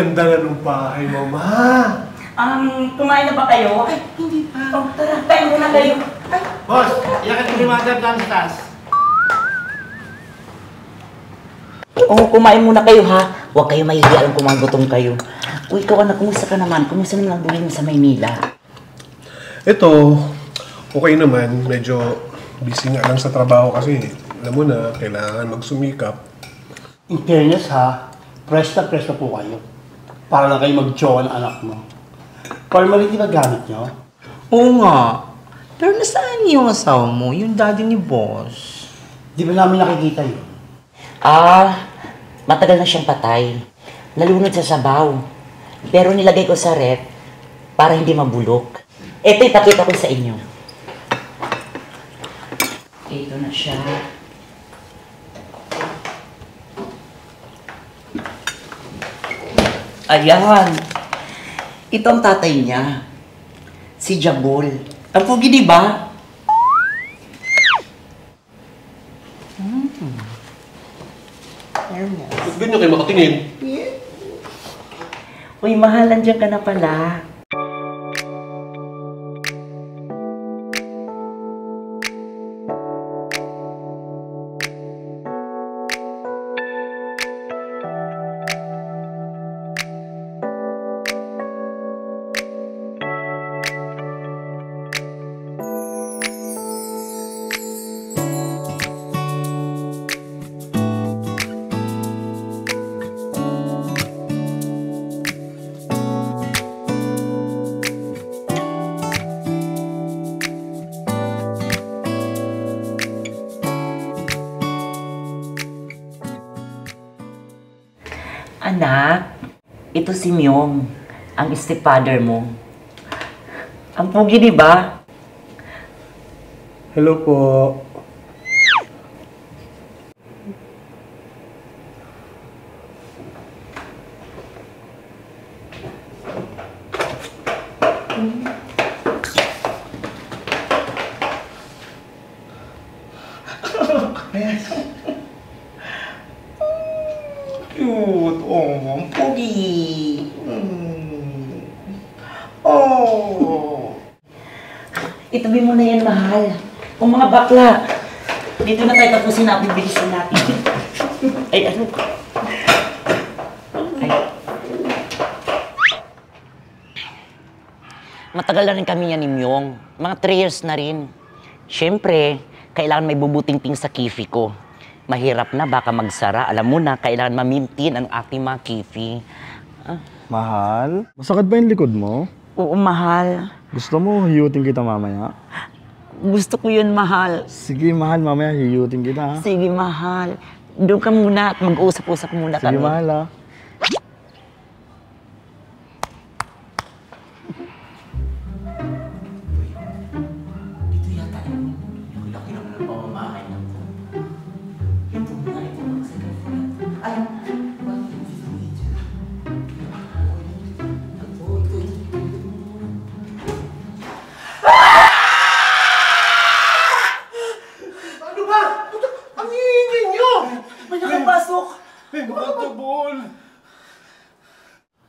ganda na ng bahay mo, ma. Kumain na ba kayo? Ay, hindi pa. Oh, tara, kain muna kayo. Ay. Boss, iyakat ko yung mga dam sa taas. Oh, kumain muna kayo ha. Huwag kayo mahihiya lang kung magutom kayo. Uy, ikaw anak, kumusta ka naman? Kumusta naman ang buhay mo sa Maynila? Ito, okay naman. Medyo busy nga lang sa trabaho kasi alam mo na, kailangan magsumikap. In fairness ha, press na po kayo. Para lang kayo mag-jowa ng anak mo. Formality ba gamit nyo? Oo nga. Pero nasaan yung asawa mo? Yung daddy ni boss? Di ba namin nakikita yun? Matagal na siyang patay. Nalunod sa sabaw. Pero nilagay ko sa ref para hindi mabulok. Ito ipakita ko sa inyo. Ito na siya. Ayan. Ito ang tatay niya. Si Jabol. Ang pugi, di ba? Ba't ganyan kayo makatingin? Uy, mahal, nandiyan ka na pala. Anak, ito si Myong, ang stepfather mo. Ang pugi, di ba? Hello po. Cute! Oh, ang pugi! Oh! Itabi mo na yan, mahal. O mga bakla, dito na tayo tapusin natin, bilisan natin. Ay, ano? Ay. Matagal na rin kami yan ni Myong. Mga 3 years na rin. Siyempre, kailangan may bubuting-ting sa kifi ko. Mahirap na, baka magsara. Alam mo na, kailangan mamintin ang ating mga kifi. Mahal? Masakit ba yung likod mo? Oo, mahal. Gusto mo, hiyutin kita mamaya? Gusto ko yun, mahal. Sige, mahal, mamaya hiyutin kita, ha? Sige, mahal. Doon ka muna at mag-usap-usap muna kami. Sige, mahal, ha? Dito yata yung laki ng pamamahay ng po. Ito nga, ito magsagal. Ay, Ano ba? Ang hihingi nyo! may nakapasok! Mga tubol!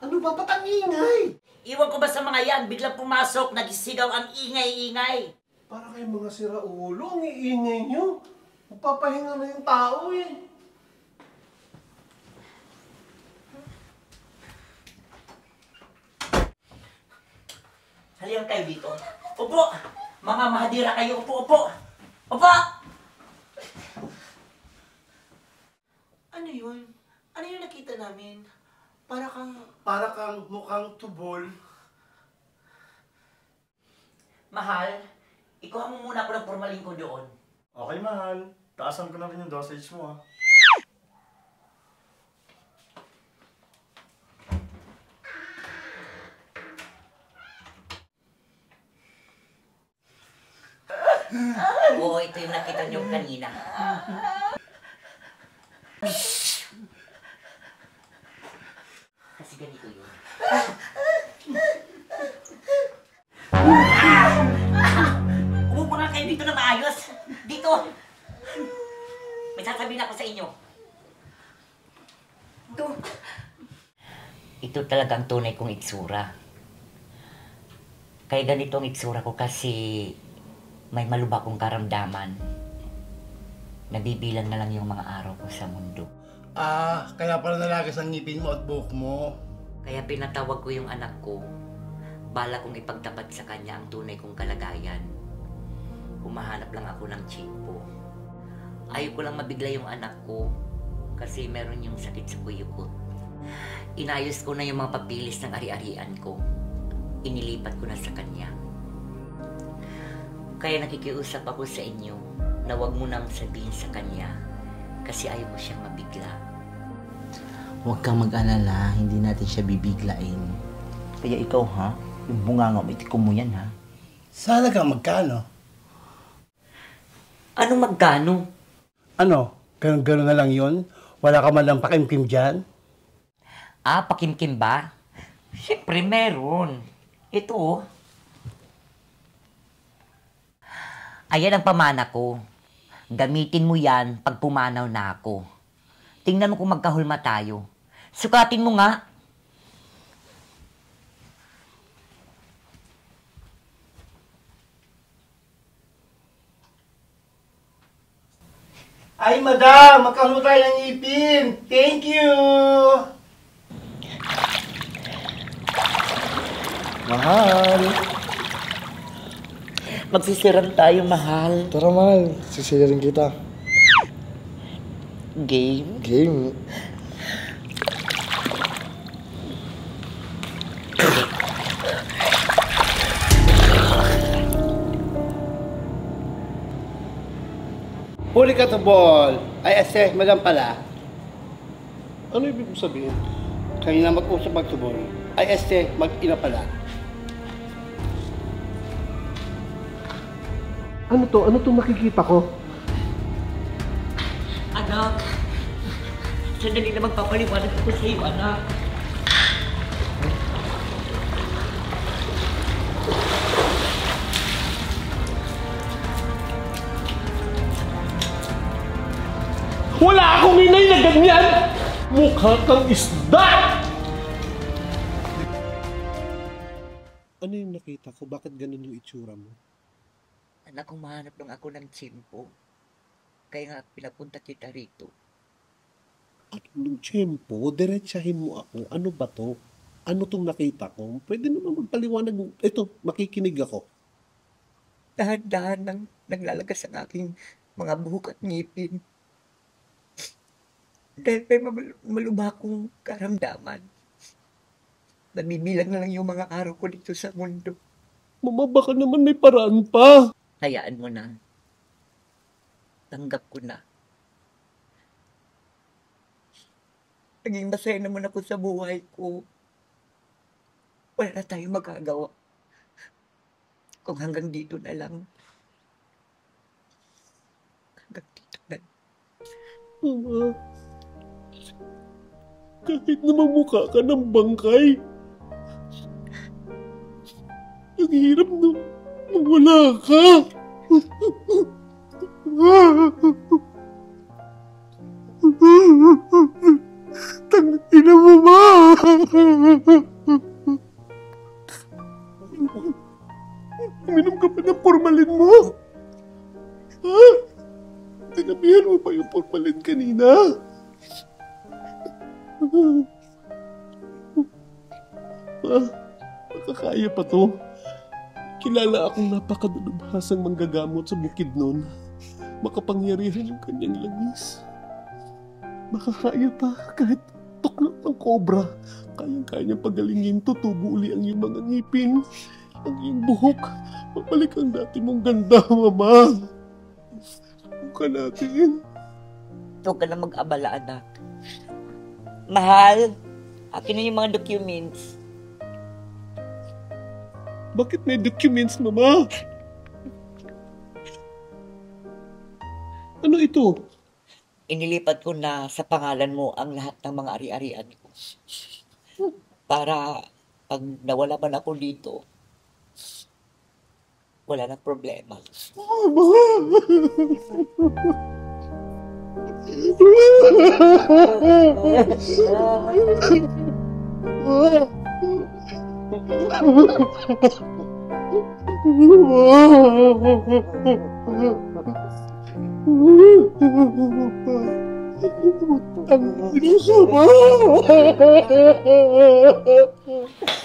Ano ba? Ba't ang ingay? Iwan ko ba sa mga yan? Biglang pumasok, nagisigaw ang ingay-ingay. Para kayong mga siraulo, ang iingay nyo. Magpapahinga na yung tao eh. Halika kayo dito. Upo! Mga mahadira kayo, upo! Upo! Ano yun? Ano yung nakita namin? Para kang mukhang tubol. mahal. Ikuha mo muna ako ng formalin ko doon. Okay, mahal. Taasan ko na rin yung dosage mo, ha? Oo, ito yung nakita niyo kanina. Kasi ganito yun. Umupo nga kayo dito na maayos. Dito. May sasabihin ako sa inyo. Ito. Ito talaga ang tunay kong itsura. Kaya ganito ang itsura ko kasi may malubha kong karamdaman. Nabibilang na lang yung mga araw ko sa mundo. Kaya pala nalagas ang ngipin mo at buhok mo. Kaya pinatawag ko yung anak ko. Bala kong ipagtapat sa kanya ang tunay kong kalagayan. Humahanap lang ako ng tsimpo. Ayaw ko lang mabigla yung anak ko kasi meron yung sakit sa kuyukot. Inayos ko na yung mga papilis ng ari-arian ko. Inilipat ko na sa kanya. Kaya nakikiusap ako sa inyo na huwag mo nang sabihin sa kanya kasi ayaw ko siyang mabigla. Huwag kang mag-alala, hindi natin siya bibiglain. Kaya ikaw ha, yung bunganga mo, itikom mo yan ha. Sana kang magkano? Anong magkano? Ano? Ganun-ganun na lang yun? Wala ka man lang pakimkim dyan? Pakimkim ba? Siyempre meron. Ito oh. Ayan ang pamana ko. Gamitin mo yan pag pumanaw na ako. Tingnan mo kung magkahulma tayo. Sukatin mo nga. Ay, madam! Magkano tayo ng ipin? Thank you! Mahal! Magsisiram tayo, mahal. Tara, mahal. Sisiyarin kita. Game? Game. Huli ka to, ball. Ay, madam pala. Ano ibig mo sabihin? Kayo na mag-usap magsubol. Ay, mag-ina pala. Ano to? Ano to makikita ko? Anak, sandali na magpapaliwanag ako sa iyo, anak. Wala akong inay na ganyan! Mukha kang isda! Ano yung nakita ko? Bakit ganun yung itsura mo? Anak, humahanap lang ako ng tsimpo. Kaya nga pinapunta kita rito. Anong tiyempo? Diretsahin mo ako. Ano ba to? Ano tong nakita ko? Pwede naman magpaliwanag. Ito, makikinig ako. Dahan-dahan nang naglalagas ang aking mga buhok at ngipin. Dahil may malubha kong karamdaman. Nabibilang na lang yung mga araw ko dito sa mundo. Mama, baka naman may paraan pa. Hayaan mo na. Tanggap ko na. Naging masaya naman ako sa buhay ko. Wala na tayong magagawa. Kung hanggang dito na lang. Hanggang dito na. Mama, kahit na mamukha ka ng bangkay, ang hirap na mawala ka. Tangina mo ba? Uminom ka pa ng formalin mo? Ha? Tinabihan mo pa yung formalin kanina? Makakaya pa to. Kilala akong napakadulubhasang manggagamot sa bukid nun. Makapangyarihan yung kanyang langis. Makakaya pa kahit tuklok ng kobra. Kayang-kaya niyang pagalingin, tutubo uli ang iyong mga ngipin. Ang iyong buhok. Mabalik ang dati mong ganda, Mama. Subukan natin. Huwag ka na mag-abala, anak. Mahal, akin na yung mga documents. Bakit may documents, Mama? Ano ito? Inilipat ko na sa pangalan mo ang lahat ng mga ari-arian ko. Para pag nawala man ako dito, wala na problema. Mama!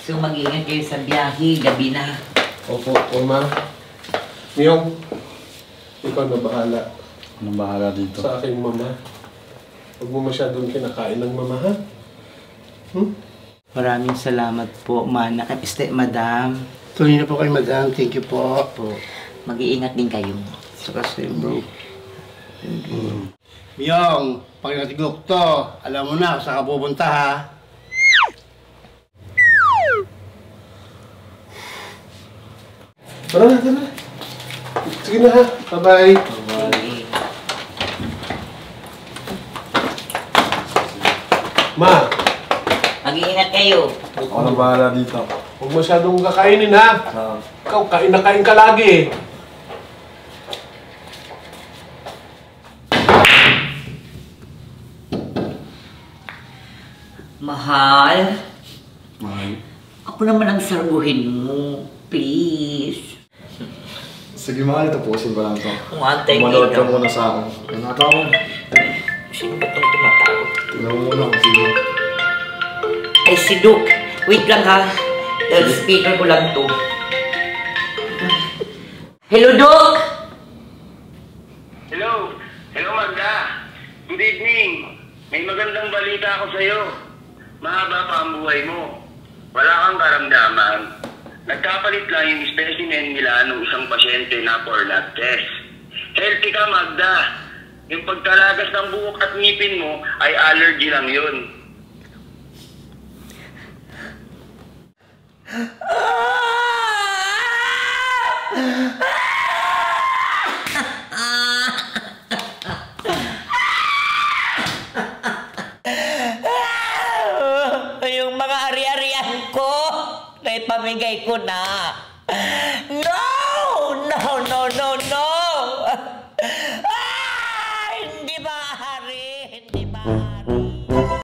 So, mag-iingat kayo sa biyahe. Gabi na. Opo, Oma. Miyong, ikaw na bahala Anong bahala dito? sa aking mama. Huwag mo masyadong kinakain ng mama, ha? Maraming salamat po, Madam. Tuloy na po kayo, madam. Thank you po. Mag-iingat din kayo. Saka sa'yo, bro. Miyong, pag natiglok to, alam mo na kung saan ka pupunta, ha? Tara na, tara. Sige na, ha? Bye-bye. Ma, Mag-iingat kayo. Ako na bahala dito. huwag masyadong kakainin, ha? Ikaw, kain na kain ka lagi. Mahal, Mahal. ako naman ang sarguhin mo. Please. Sige mahal, tapusin ko lang to. Umantay Manood ka dito. muna sa akin. Tinatawag. Sino ba itong tumatawag? Tingnan mo muna kung sino. Ay, si Duke. Wait lang ha. Dahil speaker ko lang to. Hello, Duke! Hello! Hello, Magda! Good evening! May magandang balita ako sa'yo. Mahaba pa ang buhay mo. Wala kang karamdaman. Nagkapalit lang yung specimen nila ng isang pasyente na for lab test. Healthy ka, Magda. Yung pagkalagas ng buhok at ngipin mo ay allergy lang yun. Yung mga ari-arian ko, naipamigay ko na.